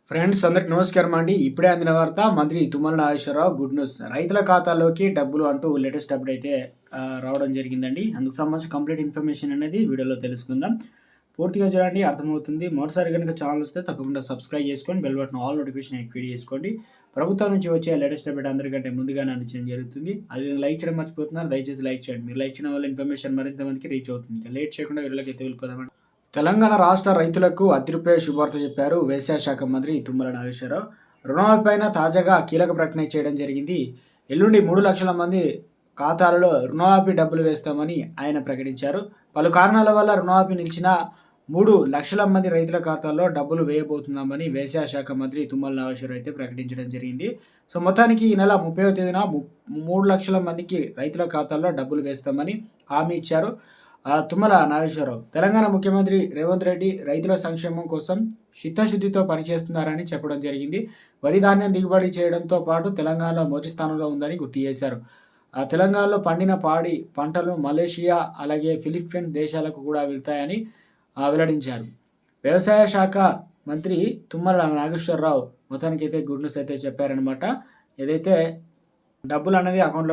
Friends అందరికి నమస్కారం అండి. ఇప్పుడే అందిన వార్త మంత్రి తుమ్మల నాగేశ్వరరావు గుడ్ న్యూస్. రైతుల ఖాతాలోకి డబ్బులు అంటూ లేటెస్ట్ అప్డేట్ అయితే రావడం జరిగిందండి. అందుకు సంబంధించి కంప్లీట్ ఇన్ఫర్మేషన్ అనేది వీడియోలో తెలుసుకుందాం. పూర్తిగా చూడండి, అర్థమవుతుంది. మొదటిసారి కనుక ఛానల్ వస్తే తప్పకుండా సబ్స్క్రైబ్ చేసుకొని bell button all notification activate చేసుకోండి. ప్రభుత్వం నుంచి వచ్చే లేటెస్ట్ అప్డేట్ అందరికంటే ముందుగానే అందించడం జరుగుతుంది. అది లైక్ చేయడం మర్చిపోతున్నారు, దయచేసి లైక్ చేయండి. మీరు లైక్ చేయడం వల్ల ఇన్ఫర్మేషన్ మరింత మందికి రీచ్ అవుతుంది. లేట్ చేయకుండా వీళ్ళకి అయితే వెళ్ళిపోదామండి. తెలంగాణ రాష్ట్ర రైతులకు అదిరిపోయే శుభార్త చెప్పారు వ్యవసాయ శాఖ మంత్రి తుమ్మల నాగేశ్వరరావు. రుణమాఫీపైన తాజాగా కీలక ప్రకటన చేయడం జరిగింది. ఎల్లుండి 3 లక్షల మంది ఖాతాలలో రుణమాఫీ డబ్బులు వేస్తామని ఆయన ప్రకటించారు. పలు కారణాల వల్ల రుణమాఫీ నిలిచిన 3 లక్షల మంది రైతుల ఖాతాల్లో డబ్బులు వేయబోతున్నామని వ్యవసాయ శాఖ మంత్రి తుమ్మల నాగేశ్వరరావు అయితే ప్రకటించడం జరిగింది. సో మొత్తానికి ఈ నెల 30వ తేదీన 3 లక్షల మందికి రైతుల ఖాతాల్లో డబ్బులు వేస్తామని హామీ ఇచ్చారు తుమ్మల నాగేశ్వరరావు. తెలంగాణ ముఖ్యమంత్రి రేవంత్ రెడ్డి రైతుల సంక్షేమం కోసం చిత్తశుద్ధితో పనిచేస్తున్నారని చెప్పడం జరిగింది. వరి ధాన్యం దిగుబడి చేయడంతో పాటు తెలంగాణలో మొదటి స్థానంలో ఉందని గుర్తు చేశారు. తెలంగాణలో పండిన పాడి పంటలు మలేషియా అలాగే ఫిలిప్పీన్స్ దేశాలకు కూడా వెళ్తాయని వెల్లడించారు. వ్యవసాయ శాఖ మంత్రి తుమ్మల నాగేశ్వరరావు మొత్తానికి అయితే గుడ్ న్యూస్ అయితే చెప్పారనమాట. ఏదైతే డబ్బులు అనేది అకౌంట్లో